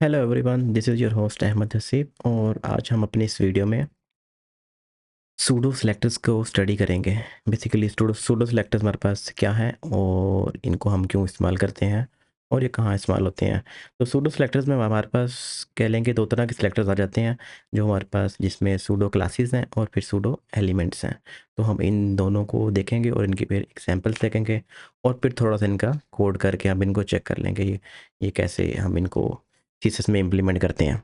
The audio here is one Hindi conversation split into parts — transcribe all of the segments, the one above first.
Hello everyone, this is your host Ahmad Haseeb और आज हम अपनी इस वीडियो में सूडो सेलेक्टर्स को स्टडी करेंगे। बेसिकली सूडो सेलेक्टर्स हमारे पास क्या है और इनको हम क्यों इस्तेमाल करते हैं और ये कहाँ इस्तेमाल होते हैं। तो सूडो सेलेक्टर्स में हमारे पास कह लेंगे दो तरह के सेलेक्टर्स आ जाते हैं जो हमारे पास, जिसमें सूडो क्लासेस हैं और फिर सूडो एलिमेंट्स हैं। तो हम इन दोनों को देखेंगे और इनकी फिर एग्जांपल्स देखेंगे और फिर थोड़ा सा इनका कोड करके हम इनको चेक कर लेंगे ये कैसे हम इनको थीसिस में इम्प्लीमेंट करते हैं।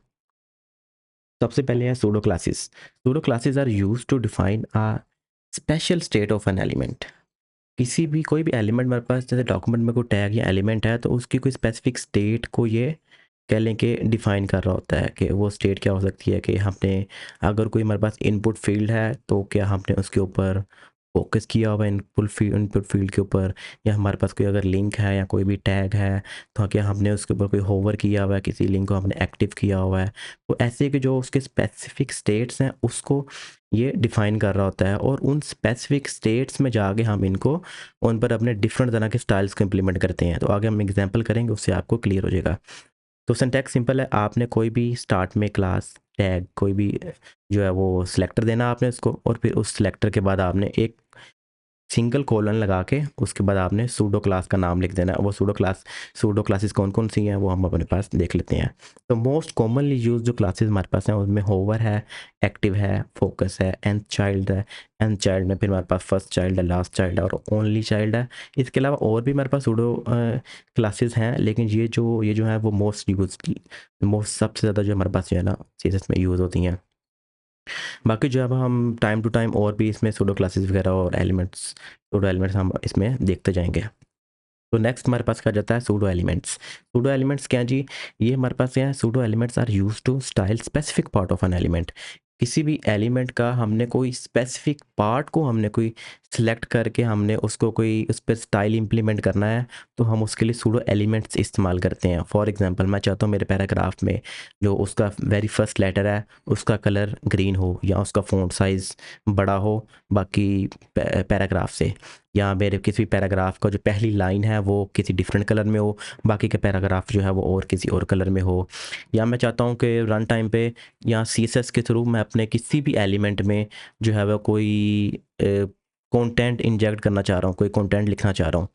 सबसे पहले है pseudo classes. Pseudo classes are use to define a special state of an element. किसी भी कोई भी एलिमेंट मेरे पास, जैसे डॉक्यूमेंट में कोई टैग या एलिमेंट है तो उसकी कोई स्पेसिफिक स्टेट को ये कह लें कि डिफाइन कर रहा होता है कि वो स्टेट क्या हो सकती है। कि हमने अगर कोई हमारे पास इनपुट फील्ड है तो क्या हमने उसके ऊपर फोकस किया हुआ है इनपुट फील्ड के ऊपर, या हमारे पास कोई अगर लिंक है या कोई भी टैग है तो क्या हमने उसके ऊपर कोई होवर किया हुआ है, किसी लिंक को हमने एक्टिव किया हुआ है। तो ऐसे कि जो उसके स्पेसिफिक स्टेट्स हैं उसको ये डिफाइन कर रहा होता है और उन स्पेसिफिक स्टेट्स में जाके हम इनको उन पर अपने डिफरेंट तरह के स्टाइल्स को इम्प्लीमेंट करते हैं। तो आगे हम एग्जांपल करेंगे, उससे आपको क्लियर हो जाएगा। तो सिंटैक्स सिंपल है, आपने कोई भी स्टार्ट में क्लास टैग कोई भी जो है वो सिलेक्टर देना आपने उसको, और फिर उस सिलेक्टर के बाद आपने एक सिंगल कोलन लगा के उसके बाद आपने सूडो क्लास का नाम लिख देना है। वो सूडो क्लासेस कौन कौन सी हैं वो हम अपने पास देख लेते हैं। तो मोस्ट कॉमनली यूज जो क्लासेस हमारे पास हैं उसमें होवर है, एक्टिव है, फोकस है, एंड चाइल्ड है। एंड चाइल्ड में फिर हमारे पास फर्स्ट चाइल्ड है, लास्ट चाइल्ड है और ओनली चाइल्ड है। इसके अलावा और भी हमारे पास सूडो क्लासेस हैं, लेकिन ये जो है वो मोस्ट सबसे ज़्यादा जो हमारे पास जो है ना सीएसएस में यूज़ होती हैं। बाकी जो अब हम टाइम टू टाइम और भी इसमें सूडो क्लासेस वगैरह और सूडो एलिमेंट्स हम इसमें देखते जाएंगे। तो नेक्स्ट हमारे पास क्या जाता है, सूडो एलिमेंट्स। सूडो एलिमेंट्स क्या जी, ये हमारे पास क्या है, pseudo elements are use to style specific part of an element. किसी भी एलिमेंट का हमने कोई स्पेसिफिक पार्ट को हमने कोई सिलेक्ट करके हमने उसको कोई उस पर स्टाइल इंप्लीमेंट करना है तो हम उसके लिए सूडो एलिमेंट्स इस्तेमाल करते हैं। फॉर एग्जांपल, मैं चाहता हूँ मेरे पैराग्राफ में जो उसका वेरी फर्स्ट लेटर है उसका कलर ग्रीन हो या उसका फ़ॉन्ट साइज़ बड़ा हो बाकी पैराग्राफ से, या मेरे किसी पैराग्राफ का जो पहली लाइन है वो किसी डिफरेंट कलर में हो, बाकी के पैराग्राफ जो है वो और किसी और कलर में हो। या मैं चाहता हूँ कि रन टाइम पे या सीएसएस के थ्रू मैं अपने किसी भी एलिमेंट में जो है वो कोई कंटेंट इंजेक्ट करना चाह रहा हूँ, कोई कंटेंट लिखना चाह रहा हूँ,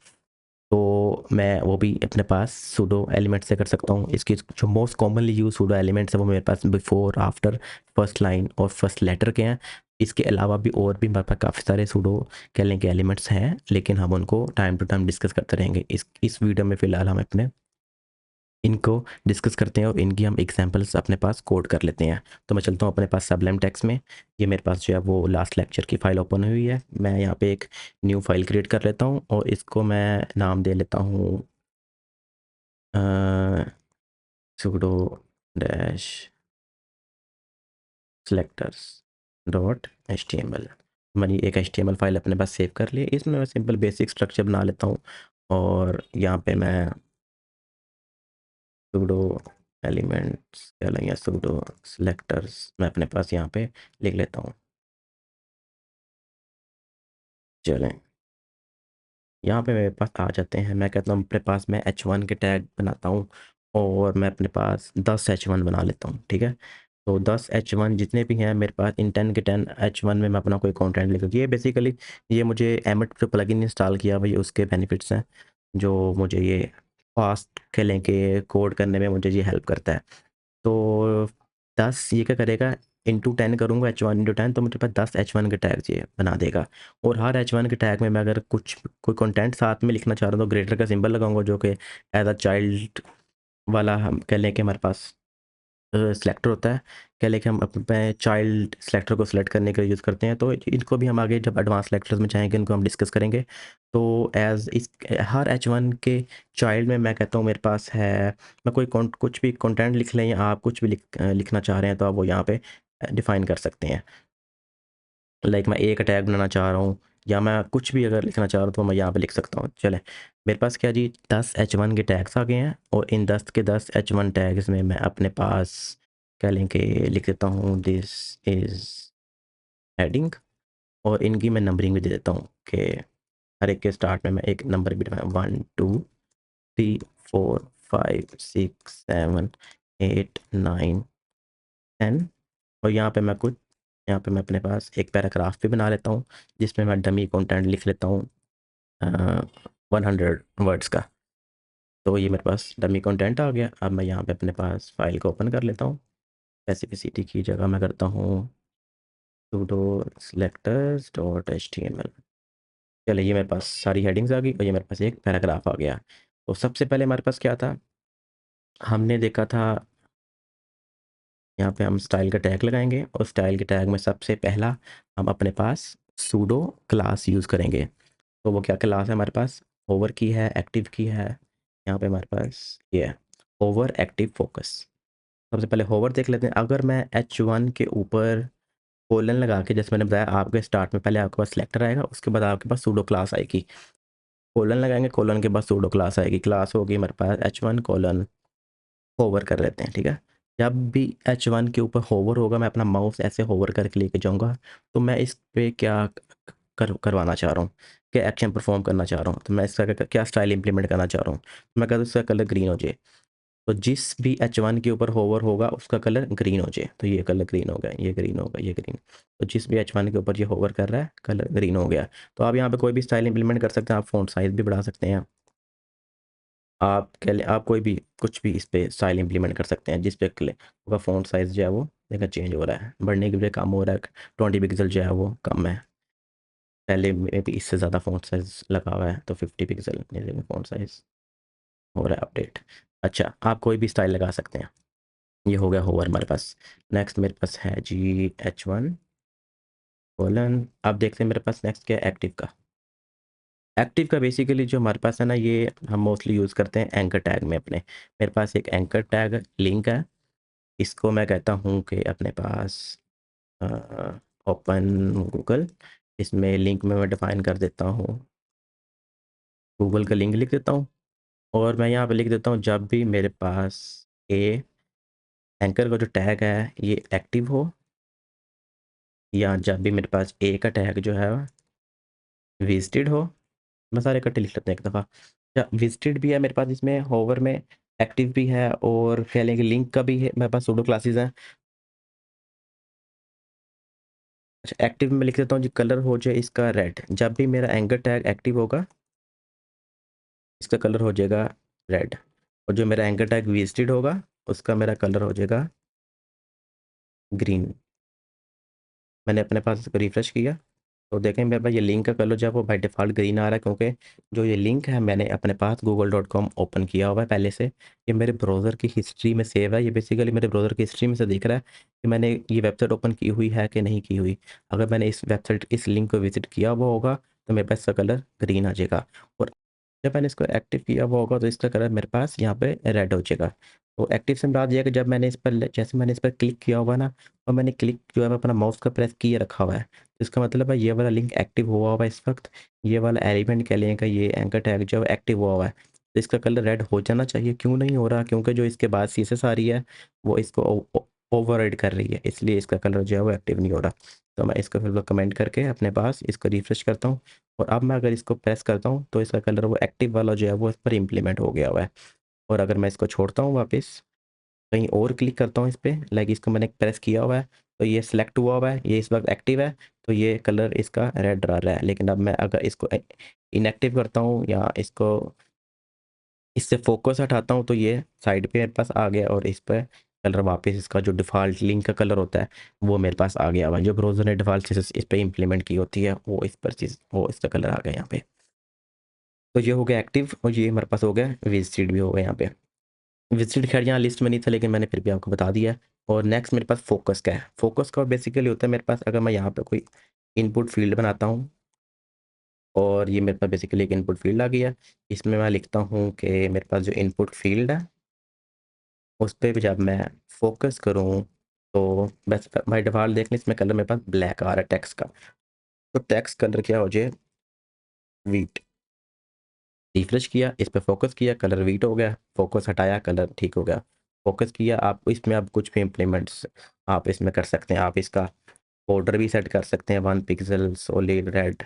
तो मैं वो भी अपने पास सूडो एलिमेंट से कर सकता हूँ। इसकी जो most commonly use pseudo elements है वो मेरे पास बिफोर, आफ्टर, फर्स्ट लाइन और फर्स्ट लेटर के हैं। इसके अलावा भी और भी मेरे पास काफ़ी सारे सूडो कह लें कि एलिमेंट्स हैं, लेकिन हम उनको टाइम टू टाइम डिस्कस करते रहेंगे। इस वीडियो में फ़िलहाल हम अपने इनको डिस्कस करते हैं और इनकी हम एग्जांपल्स अपने पास कोड कर लेते हैं। तो मैं चलता हूँ अपने पास सबलाइम टेक्स्ट में। ये मेरे पास जो है वो लास्ट लेक्चर की फ़ाइल ओपन हुई है। मैं यहाँ पे एक न्यू फाइल क्रिएट कर लेता हूँ और इसको मैं नाम दे लेता हूँ sudo dash selectors dot H T M L. मैंने एक H T M L file अपने पास सेव कर ली। इसमें मैं सिंपल बेसिक स्ट्रक्चर बना लेता हूँ और यहाँ पे मैं sudo एलिमेंट्स क्या लेंगे, sudo selectors मैं अपने पास यहाँ पे लिख लेता हूँ। चलें, यहाँ पे मेरे पास आ जाते हैं। मैं कहता हूँ अपने पास मैं H1 के टैग बनाता हूँ और मैं अपने पास 10 H1 बना लेता हूँ, ठीक है। तो 10 H1 जितने भी हैं मेरे पास, इन 10 के 10 H1 में मैं अपना कोई कंटेंट लिख, ये बेसिकली ये मुझे एमिट जो प्लगइन इंस्टॉल किया भाई उसके बेनिफिट्स हैं, जो मुझे ये फास्ट खेलें के कोड करने में मुझे ये हेल्प करता है। तो 10 ये क्या करेगा, इंटू 10 करूँगा H1 इंटू 10 तो मुझे पास 10 H1 के टैग ये बना देगा। और हर H1 के टैग में मैं अगर कुछ कोई कंटेंट साथ में लिखना चाह रहा हूँ तो ग्रेटर का सिंबल लगाऊंगा, जो कि एज अ चाइल्ड वाला हम कह लें कि हमारे पास सिलेक्टर होता है। क्या लेके हम अपने चाइल्ड सिलेक्टर को सिलेक्ट करने के लिए यूज़ करते हैं। तो इनको भी हम आगे जब एडवांस सिलेक्टर्स में जाएंगे इनको हम डिस्कस करेंगे। तो एज इस हर H1 के चाइल्ड में मैं कहता हूँ मेरे पास है, मैं कुछ भी कंटेंट लिख लें या आप कुछ भी लिखना चाह रहे हैं तो आप वो यहाँ पे डिफ़ाइन कर सकते हैं। लाइक मैं एक टैग बनाना चाह रहा हूँ या मैं कुछ भी अगर लिखना चाह रहा हूँ तो मैं यहाँ पे लिख सकता हूँ। चलें, मेरे पास क्या जी 10 H1 के टैग्स आ गए हैं और इन 10 के 10 H1 टैग्स में मैं अपने पास क्या लेंगे लिख देता हूँ दिस इज़ हेडिंग, और इनकी मैं नंबरिंग भी दे देता हूँ कि हर एक के स्टार्ट में मैं एक नंबर भी 1 2 3 4 5 6 7 8 9 10। और यहाँ पे मैं अपने पास एक पैराग्राफ भी बना लेता हूँ जिसमें मैं डमी कंटेंट लिख लेता हूँ 100 वर्ड्स का। तो ये मेरे पास डमी कंटेंट आ गया। अब मैं यहाँ पे अपने पास फाइल को ओपन कर लेता हूँ। स्पेसिफिसिटी की जगह मैं करता हूँ sudo selectors डॉट html। चलिए, ये मेरे पास सारी हेडिंग्स आ गई और ये मेरे पास एक पैराग्राफ आ गया। तो सबसे पहले हमारे पास क्या था, हमने देखा था यहाँ पे हम स्टाइल का टैग लगाएंगे और स्टाइल के टैग में सबसे पहला हम अपने पास सूडो क्लास यूज़ करेंगे। तो वो क्या क्लास है हमारे पास, ओवर की है, एक्टिव की है। यहाँ पे हमारे पास ये है ओवर एक्टिव फोकस। सबसे पहले होवर देख लेते हैं। अगर मैं H1 के ऊपर कोलन लगा के, जैसे मैंने बताया, आपके स्टार्ट में पहले आपके पास सिलेक्टर आएगा, उसके बाद आपके पास सूडो क्लास आएगी। कोलन लगाएंगे, कोलन के बाद सूडो क्लास आएगी। क्लास होगी हमारे पास H1 कोलन होवर कर लेते हैं, ठीक है। जब भी H1 के ऊपर होवर होगा, मैं अपना माउस ऐसे होवर करके लेके जाऊंगा। तो मैं इस पे क्या करवाना चाह रहा हूँ, क्या एक्शन परफॉर्म करना चाह रहा हूँ, तो मैं इसका क्या स्टाइल इंप्लीमेंट करना चाह रहा हूँ। तो मैं कहता हूँ इसका कलर ग्रीन हो जाए। तो जिस भी H1 के ऊपर होवर होगा उसका कलर ग्रीन हो जाए। तो ये कलर ग्रीन हो गया, ये ग्रीन होगा, ये ग्रीन। तो जिस भी H1 के ऊपर ये होवर कर रहा है, कलर ग्रीन हो गया। तो आप यहाँ पे कोई भी स्टाइल इंप्लीमेंट कर सकते हैं। आप फ़ॉन्ट साइज़ भी बढ़ा सकते हैं। आप कोई भी कुछ भी इस पे स्टाइल इंप्लीमेंट कर सकते हैं। जिस पे होगा फ़ॉन्ट साइज़ जो है वो देखा चेंज हो रहा है, बढ़ने की बजाय कम हो रहा है। 20 पिक्सल जो है वो कम है। पहले में भी इससे ज़्यादा फ़ॉन्ट साइज़ लगा हुआ है, तो 50 पिक्सल फ़ॉन्ट साइज़ हो रहा है अपडेट। अच्छा, आप कोई भी स्टाइल लगा सकते हैं। ये हो गया होवर हमारे पास। नेक्स्ट मेरे पास है जी H1 कोलन। अब देखते हैं मेरे पास नेक्स्ट क्या है, एक्टिव का। एक्टिव का बेसिकली जो हमारे पास है ना, ये हम मोस्टली यूज़ करते हैं एंकर टैग में अपने। मेरे पास एक एंकर टैग लिंक है। इसको मैं कहता हूँ कि अपने पास ओपन गूगल। इसमें लिंक में मैं डिफ़ाइन कर देता हूँ, गूगल का लिंक लिख देता हूँ। और मैं यहाँ पे लिख देता हूँ, जब भी मेरे पास ए एंकर का जो टैग है ये एक्टिव हो, या जब भी मेरे पास ए का टैग जो है विजिटेड हो। मैं सारे इकट्ठे लिख लेते हैं एक दफ़ा। या विजिटेड भी है मेरे पास इसमें, होवर में एक्टिव भी है, और कह लें कि लिंक का भी है मेरे पास, सूडो क्लासेस हैं। अच्छा, एक्टिव में लिख देता हूँ जी, कलर हो जाए इसका रेड। जब भी मेरा एंकर टैग एक्टिव होगा इसका कलर हो जाएगा रेड। और जो मेरा एंकर टैग विजिटेड होगा उसका मेरा कलर हो जाएगा ग्रीन। मैंने अपने पास इसको रिफ्रेश किया तो देखें मेरे पास ये लिंक का कलर जो है वो बाय डिफ़ॉल्ट ग्रीन आ रहा है, क्योंकि जो ये लिंक है मैंने अपने पास google.com ओपन किया हुआ है पहले से। ये मेरे ब्राउज़र की हिस्ट्री में सेव है। ये बेसिकली मेरे ब्राउज़र की हिस्ट्री में से दिख रहा है कि मैंने ये वेबसाइट ओपन की हुई है कि नहीं की हुई। अगर मैंने इस लिंक को विजिट किया हुआ होगा तो मेरे पास इसका कलर ग्रीन आ जाएगा। और जब मैंने इसको एक्टिव किया हुआ होगा तो इसका कलर मेरे पास यहाँ पे रेड हो जाएगा। तो एक्टिव से मुराद ये है कि जब मैंने इस पर जैसे मैंने इस पर क्लिक किया हुआ ना, और मैंने क्लिक जो है अपना माउस का प्रेस किए रखा हुआ है, तो इसका मतलब है ये वाला लिंक एक्टिव हुआ हुआ है इस वक्त। ये वाला एलिमेंट कह लें का, ये एंकर टैग जो है एक्टिव हुआ हुआ है। तो इसका कलर रेड हो जाना चाहिए। क्यों नहीं हो रहा, क्योंकि जो इसके बाद सीएसएस आ रही है वो इसको ओवरराइड कर रही है, इसलिए इसका कलर जो है वो एक्टिव नहीं हो रहा। तो मैं इसको फिर कमेंट करके अपने पास इसको रिफ्रेश करता हूँ, और अब मैं अगर इसको प्रेस करता हूँ तो इसका कलर वो एक्टिव वाला जो है वो इस पर इम्प्लीमेंट हो गया हुआ है। और अगर मैं इसको छोड़ता हूँ वापस कहीं और क्लिक करता हूँ इस पर, लाइक इसको मैंने प्रेस किया हुआ है तो ये सिलेक्ट हुआ हुआ है, ये इस वक्त एक्टिव है, तो ये कलर इसका रेड आ रहा है। लेकिन अब मैं अगर इसको इनएक्टिव करता हूँ या इसको इससे फोकस हटाता हूँ तो ये साइड पे मेरे पास आ गया, और इस पर कलर वापस इसका जो डिफ़ॉल्ट लिंक का कलर होता है वो मेरे पास आ गया हुआ है। जो ब्राउज़र ने डिफ़ॉल्ट चीज़ इस पर इम्प्लीमेंट की होती है वो इस पर चीज़ वो इसका कलर आ गया यहाँ पे। तो ये हो गया एक्टिव, और ये हमारे पास हो गया विजिटेड भी हो गया यहाँ पे। विजिटेड खैर यहाँ लिस्ट में नहीं था लेकिन मैंने फिर भी आपको बता दिया है। और नेक्स्ट मेरे पास फोकस का है। फोकस का बेसिकली होता है मेरे पास, अगर मैं यहाँ पे कोई इनपुट फील्ड बनाता हूँ, और ये मेरे पास बेसिकली एक इनपुट फील्ड आ गया। इसमें मैं लिखता हूँ कि मेरे पास जो इनपुट फील्ड है उस पे भी जब मैं फोकस करूँ तो बस बाई डिफ़ॉल्ट देख लें इसमें कलर मेरे पास ब्लैक आ रहा है टेक्स्ट का। तो टेक्स्ट कलर क्या हो जाए, वीट। रिफ्रेश किया, इस पे फोकस किया, कलर वीट हो गया। फोकस हटाया, कलर ठीक हो गया। फोकस किया, आप इसमें आप कुछ भी इम्प्लीमेंट्स आप इसमें कर सकते हैं। आप इसका बॉर्डर भी सेट कर सकते हैं 1 पिक्सल सॉलिड रेड।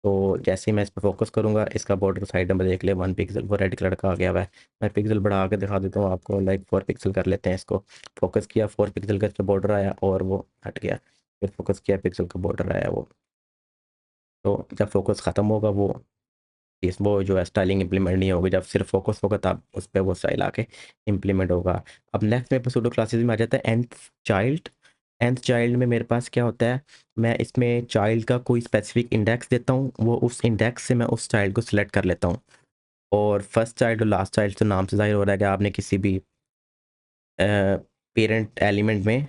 तो जैसे ही मैं इस पर फोकस करूँगा, इसका बॉर्डर साइड में देख ले 1 पिक्सल, वो रेड कलर का आ गया हुआ है। मैं पिक्सल बढ़ा के दिखा देता हूँ आपको, लाइक 4 पिक्सल कर लेते हैं इसको। फोकस किया, 4 पिक्सल का इस पर बॉर्डर आया और वो हट गया। फिर फोकस किया, पिक्सल का बॉर्डर आया वो। तो जब फोकस ख़त्म होगा वो जो है स्टाइलिंग इम्प्लीमेंट नहीं होगी। जब सिर्फ फोकस होगा तब उस पर वो स्टाइल आके इम्प्लीमेंट होगा। अब नेक्स्ट मेरे पास सूडो क्लासेस में आ जाता है nth चाइल्ड। nth चाइल्ड में मेरे पास क्या होता है, मैं इसमें चाइल्ड का कोई स्पेसिफिक इंडेक्स देता हूँ, वो उस इंडेक्स से मैं उस चाइल्ड को सिलेक्ट कर लेता हूँ। और फर्स्ट चाइल्ड और लास्ट चाइल्ड तो नाम से ज़ाहिर हो रहा है कि आपने किसी भी पेरेंट एलिमेंट में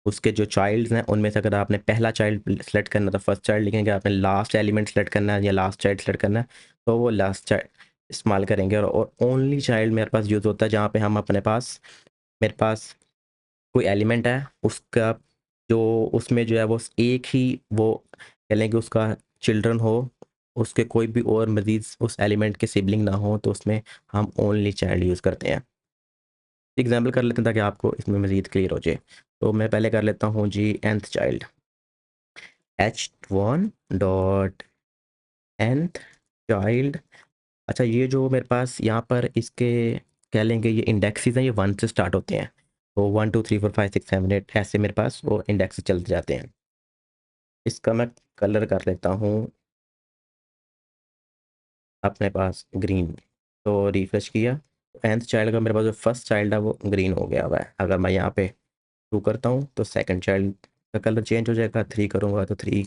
उसके जो चाइल्ड्स हैं उनमें से अगर आपने पहला चाइल्ड सेलेक्ट करना तो फर्स्ट चाइल्ड लिखेंगे, आपने लास्ट एलिमेंट सेलेक्ट करना है या लास्ट चाइल्ड सेलेक्ट करना है तो वो लास्ट चाइल्ड इस्तेमाल करेंगे। और ओनली चाइल्ड मेरे पास यूज़ होता है जहाँ पे हम अपने पास, मेरे पास कोई एलिमेंट है उसका जो उसमें जो है वो एक ही वो कह लें कि उसका चिल्ड्रन हो, उसके कोई भी और मजीद उस एलिमेंट के सिबलिंग ना हो, तो उसमें हम ओनली चाइल्ड यूज़ करते हैं। एग्जाम्पल कर लेते हैं ताकि आपको इसमें मज़ीद क्लियर हो जाए। तो मैं पहले कर लेता हूँ जी nth child, h1 dot nth child. अच्छा, ये जो मेरे पास यहाँ पर इसके कह लेंगे ये इंडेक्सेस हैं, ये 1 से स्टार्ट होते हैं। तो 1 2 3 4 5 6 7 8 ऐसे मेरे पास वो इंडेक्स चलते जाते हैं। इसका मैं कलर कर लेता हूँ अपने पास ग्रीन। तो रिफ्रेश किया, nth चाइल्ड का मेरे पास जो फर्स्ट चाइल्ड है वो ग्रीन हो गया हुआ है। अगर मैं यहाँ पे 2 करता हूँ तो सेकंड चाइल्ड का कलर चेंज हो जाएगा, 3 करूँगा तो 3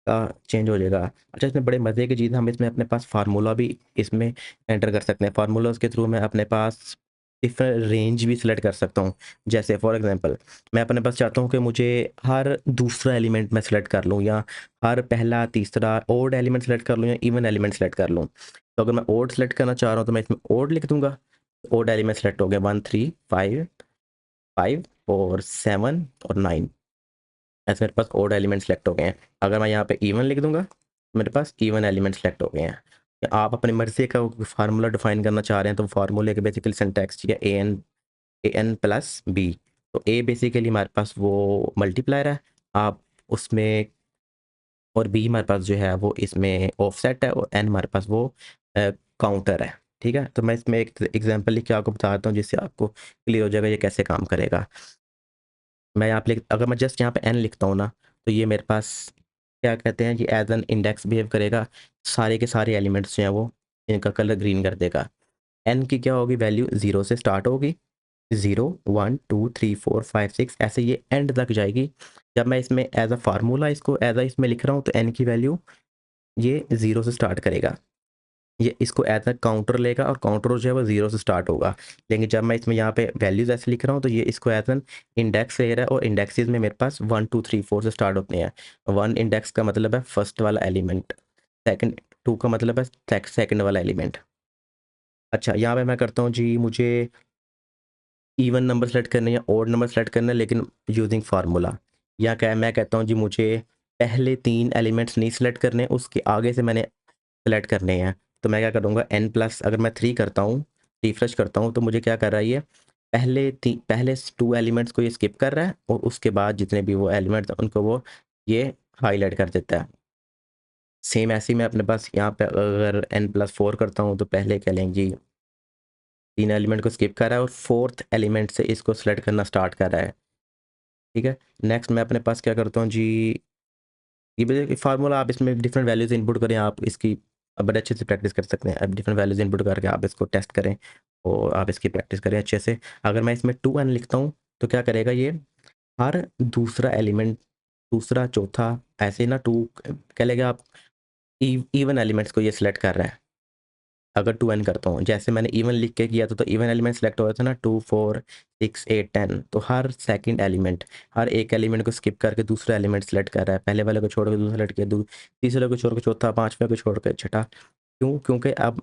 का चेंज हो जाएगा। अच्छा, इसमें बड़े मज़े की चीज़, हम इसमें अपने पास फार्मूला भी इसमें एंटर कर सकते हैं। फार्मूलाज के थ्रू मैं अपने पास डिफरेंट रेंज भी सिलेक्ट कर सकता हूँ। जैसे फॉर एग्जांपल मैं अपने पास चाहता हूँ कि मुझे हर दूसरा एलिमेंट मैं सिलेक्ट कर लूँ, या हर पहला तीसरा ओड एलिमेंट सेलेक्ट कर लूँ, या इवन एलिमेंट सेलेक्ट कर लूँ। तो अगर मैं ओड सेलेक्ट करना चाह रहा हूँ तो मैं इसमें ओड लिख दूंगा। ओड एलिमेंट सेलेक्ट हो गया 1 3 5 5 और 7 और 9, ऐसे मेरे पास ओड एलिमेंट सेलेक्ट हो गए हैं। अगर मैं यहाँ पे इवन लिख दूंगा मेरे पास इवन एलिमेंट सेलेक्ट हो गए हैं। या आप अपनी मर्जी का फार्मूला डिफाइन करना चाह रहे हैं तो फार्मूले के बेसिकली सिंटैक्स है ए एन प्लस बी। तो ए बेसिकली हमारे पास वो मल्टीप्लायर है, आप उसमें, और बी हमारे पास जो है वो इसमें ऑफसेट है, और एन हमारे पास वो काउंटर है। ठीक है, तो मैं इसमें एक एग्जांपल लिख के आपको बताता हूँ जिससे आपको क्लियर हो जाएगा ये कैसे काम करेगा। मैं यहाँ पे अगर मैं जस्ट यहाँ पे एन लिखता हूँ ना, तो ये मेरे पास क्या कहते हैं, ये एज एन इंडेक्स बिहेव करेगा। सारे के सारे एलिमेंट्स जो हैं वो इनका कलर ग्रीन कर देगा। एन की क्या होगी वैल्यू, 0 से स्टार्ट होगी, 0 1 2 3 4 5 6 ऐसे ये एंड तक जाएगी। जब मैं इसमें एज अ फार्मूला इसको एज अ इसमें लिख रहा हूँ तो एन की वैल्यू ये 0 से स्टार्ट करेगा, ये इसको एज अ काउंटर लेगा और काउंटर जो है वो 0 से स्टार्ट होगा। लेकिन जब मैं इसमें यहाँ पे वैल्यूज ऐसे लिख रहा हूँ तो ये इसको एज एन इंडेक्स ले रहा है, और इंडेक्सेस में मेरे पास 1 2 3 4 से स्टार्ट होते हैं। 1 इंडेक्स का मतलब है फर्स्ट वाला एलिमेंट, सेकंड 2 का मतलब है सेकंड वाला एलिमेंट। अच्छा, यहाँ पे मैं करता हूँ जी, मुझे इवन नंबर सेलेक्ट करना है या ओड नंबर सेलेक्ट करना है लेकिन यूजिंग फार्मूला। या क्या मैं कहता हूँ जी मुझे पहले 3 एलिमेंट्स नहीं सेलेक्ट करने, उसके आगे से मैंने सेलेक्ट करने हैं। तो मैं क्या करूँगा, एन प्लस अगर मैं 3 करता हूँ, रिफ्रेश करता हूँ, तो मुझे क्या कर रहा है ये पहले 2 एलिमेंट्स को ये स्किप कर रहा है, और उसके बाद जितने भी वो एलिमेंट्स उनको वो ये हाईलाइट कर देता है। सेम ऐसे ही मैं अपने पास यहाँ पे अगर n+4 करता हूँ तो पहले क्या लेंगे जी 3 एलिमेंट को स्किप कर रहा है और फोर्थ एलिमेंट से इसको सेलेक्ट करना स्टार्ट कर रहा है। ठीक है, नेक्स्ट मैं अपने पास क्या करता हूँ जी, ये फार्मूला आप इसमें डिफरेंट वैल्यूज इनपुट करें, आप इसकी अब बड़े अच्छे से प्रैक्टिस कर सकते हैं। अब डिफरेंट वैल्यूज इनपुट करके आप इसको टेस्ट करें और आप इसकी प्रैक्टिस करें अच्छे से। अगर मैं इसमें 2n लिखता हूँ तो क्या करेगा ये, हर दूसरा एलिमेंट, दूसरा चौथा ऐसे ना 2 कह लेगा आप इवन एलिमेंट्स को ये सिलेक्ट कर रहा है। अगर 2n करता हूँ, जैसे मैंने इवन लिख के किया तो इवन एलिमेंट सेलेक्ट हो रहा था ना, 2 4 6 8 10, तो हर सेकंड एलिमेंट, हर एक एलिमेंट को स्किप करके दूसरा एलिमेंट सेलेक्ट कर रहा है। पहले वाले को छोड़ के दूसरा सेलेक्ट किया, तीसरे को छोड़ के चौथा, पांचवें को छोड़ के छठा। क्यों, क्योंकि अब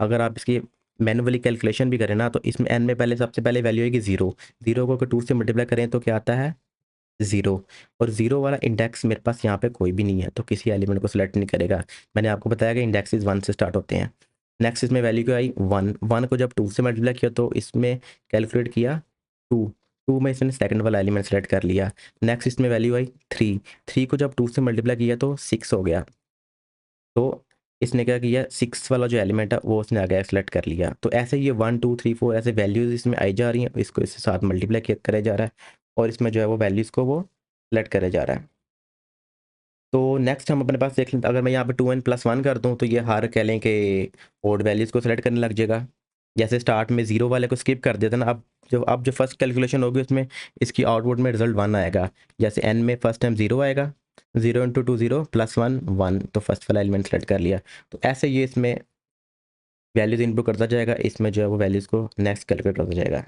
अगर आप इसकी मैनुअली कैलकुलेशन भी करें ना तो इसमें एन में पहले सबसे पहले वैल्यू है कि 0, 0 को अगर 2 से मल्टीप्लाई करें तो क्या आता है 0। और 0 वाला इंडेक्स मेरे पास यहाँ पे कोई भी नहीं है तो किसी एलिमेंट को सिलेक्ट नहीं करेगा। मैंने आपको बताया कि इंडेक्सेस 1 से स्टार्ट होते हैं। नेक्स्ट इसमें वैल्यू क्या आई 1, 1 को जब 2 से मल्टीप्लाई किया तो इसमें कैलकुलेट किया 2, 2 में इसने सेकंड वाला एलिमेंट सेलेक्ट कर लिया। नेक्स्ट इसमें वैल्यू आई 3, 3 को जब 2 से मल्टीप्लाई किया तो 6 हो गया। तो इसने क्या किया, 6 वाला जो एलिमेंट है वो उसने आगे सेलेक्ट कर लिया। तो ऐसे ये 1 2 3 4 ऐसे वैल्यूज़ इसमें आई जा रही हैं, इसको इसके साथ मल्टीप्लाई करे जा रहा है और इसमें जो है वो वैल्यूज़ को वो सेलेक्ट करे जा रहा है। तो नेक्स्ट हम अपने पास देख लेते हैं, अगर मैं यहाँ पे 2n+1 कर दूँ तो ये हर कह लें कि ओड वैल्यूज़ को सेलेक्ट करने लग जाएगा। जैसे स्टार्ट में 0 वाले को स्किप कर देते ना, अब जो फर्स्ट कैलकुलेशन होगी उसमें इसकी आउटपुट में रिजल्ट 1 आएगा। जैसे n में फर्स्ट टाइम 0 आएगा, 0 × 2 0 +1 1, तो फर्स्ट वाला एलिमेंट सेलेक्ट कर लिया। तो ऐसे ये इसमें वैल्यूज़ इनपुट करता जाएगा, इसमें जो है वो वैल्यूज़ को नेक्स्ट कैलकुलेट करता जाएगा।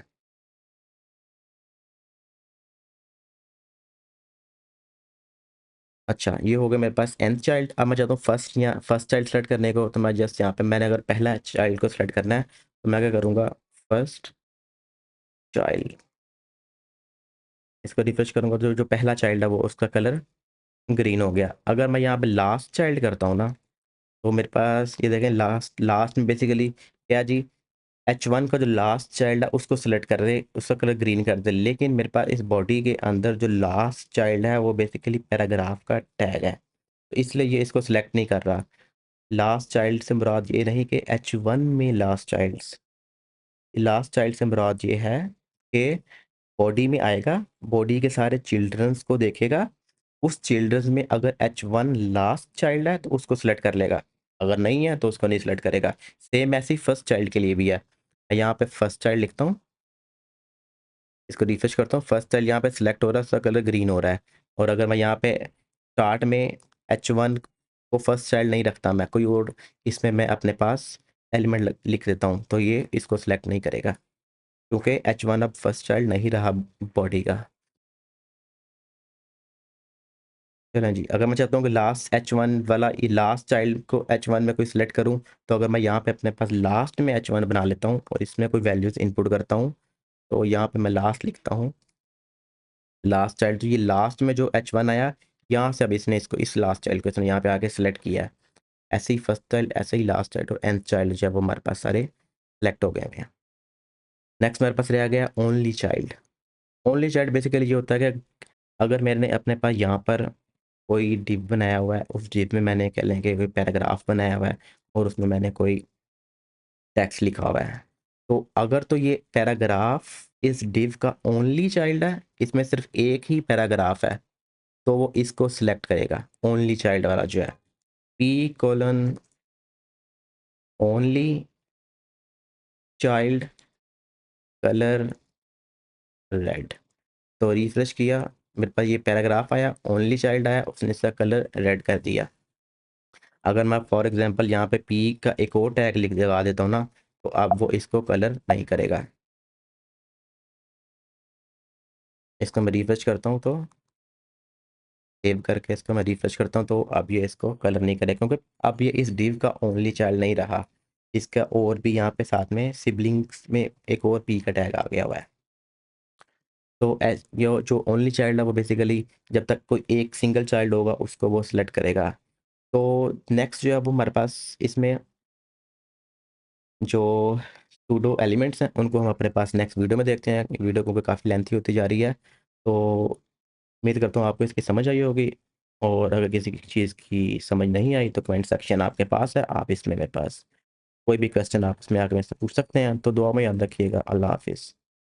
अच्छा, ये हो गया मेरे पास nth चाइल्ड। अब मैं चाहता हूँ फर्स्ट चाइल्ड सेलेक्ट करने को, तो मैं जस्ट यहाँ पे मैंने अगर पहला चाइल्ड को सेलेक्ट करना है तो मैं क्या करूँगा, फर्स्ट चाइल्ड, इसको रिफ्रेश करूँगा तो जो पहला चाइल्ड है वो उसका कलर ग्रीन हो गया। अगर मैं यहाँ पे लास्ट चाइल्ड करता हूँ ना, तो मेरे पास ये देखें, लास्ट लास्ट में बेसिकली क्या जी, H1 का जो लास्ट चाइल्ड है उसको सेलेक्ट कर दे, उसका कलर ग्रीन कर दे। लेकिन मेरे पास इस बॉडी के अंदर जो लास्ट चाइल्ड है वो बेसिकली पैराग्राफ का टैग है, तो इसलिए ये इसको सिलेक्ट नहीं कर रहा। लास्ट चाइल्ड से मुराद ये नहीं कि H1 में लास्ट चाइल्ड से मुराद ये है कि बॉडी में आएगा, बॉडी के सारे चिल्ड्रंस को देखेगा, उस चिल्ड्रंस में अगर H1 लास्ट चाइल्ड है तो उसको सिलेक्ट कर लेगा, अगर नहीं है तो उसको नहीं सिलेक्ट करेगा। सेम ऐसे ही फर्स्ट चाइल्ड के लिए भी है। मैं यहाँ पे फर्स्ट चाइल्ड लिखता हूँ, इसको रिफ्रेश करता हूँ, फर्स्ट चाइल्ड यहाँ पे सिलेक्ट हो रहा है, उसका कलर ग्रीन हो रहा है। और अगर मैं यहाँ पे स्टार्ट में H1 को फर्स्ट चाइल्ड नहीं रखता, मैं कोई और इसमें मैं अपने पास एलिमेंट लिख देता हूँ, तो ये इसको सिलेक्ट नहीं करेगा क्योंकि H1 अब फर्स्ट चाइल्ड नहीं रहा बॉडी का। चलें जी, अगर मैं चाहता हूँ कि लास्ट H1 वाला ये लास्ट चाइल्ड को H1 में कोई सिलेक्ट करूँ, तो अगर मैं यहाँ पे अपने पास लास्ट में H1 बना लेता हूँ और इसमें कोई वैल्यूज़ इनपुट करता हूँ, तो यहाँ पे मैं लास्ट लिखता हूँ, लास्ट चाइल्ड, तो ये लास्ट में जो H1 आया, यहाँ से अब इसने इसको इस लास्ट चाइल्ड को इसने यहाँ पे आके सेलेक्ट किया है। ऐसे ही फर्स्ट चाइल्ड, ऐसे ही लास्ट चाइल्ड और nth चाइल्ड जो है वो हमारे पास सारे सेलेक्ट हो गए हैं। नेक्स्ट मेरे पास रह गया only child. Only child basically ये होता है कि अगर मैंने अपने पास यहाँ पर कोई डिव बनाया हुआ है, उस डिव में मैंने कह लें कि कोई पैराग्राफ बनाया हुआ है और उसमें मैंने कोई टेक्स्ट लिखा हुआ है, तो अगर तो ये पैराग्राफ इस डिव का ओनली चाइल्ड है, इसमें सिर्फ एक ही पैराग्राफ है, तो वो इसको सिलेक्ट करेगा, ओनली चाइल्ड वाला जो है, p: only child colour red. तो रिफ्रेश किया, मेरे पास ये पैराग्राफ आया, ओनली चाइल्ड आया, उसने इसका कलर रेड कर दिया। अगर मैं फॉर एग्जांपल यहाँ पे p का एक और टैग लिख लगा देता हूँ ना, तो अब वो इसको कलर नहीं करेगा। इसको मैं रिफ्रेश करता हूँ, तो सेव करके इसको मैं रिफ्रेश करता हूँ, तो अब ये इसको कलर नहीं करेगा क्योंकि अब ये इस डिव का ओनली चाइल्ड नहीं रहा, इसका और भी यहाँ पे साथ में सिबलिंग्स में एक और p का टैग आ गया हुआ है। तो एज ये जो ओनली चाइल्ड है वो बेसिकली जब तक कोई एक सिंगल चाइल्ड होगा उसको वो सिलेक्ट करेगा। तो नेक्स्ट जो है वो हमारे पास इसमें जो सूडो एलिमेंट्स हैं उनको हम अपने पास नेक्स्ट वीडियो में देखते हैं। वीडियो क्योंकि काफ़ी लेंथी होती जा रही है, तो उम्मीद करता हूँ आपको इसकी समझ आई होगी। और अगर किसी चीज़ की समझ नहीं आई तो कमेंट सेक्शन आपके पास है, आप इसमें मेरे पास कोई भी क्वेश्चन आप इसमें आकर मेरे से पूछ सकते हैं। तो दुआ में याद रखिएगा। अल्लाह हाफिज़।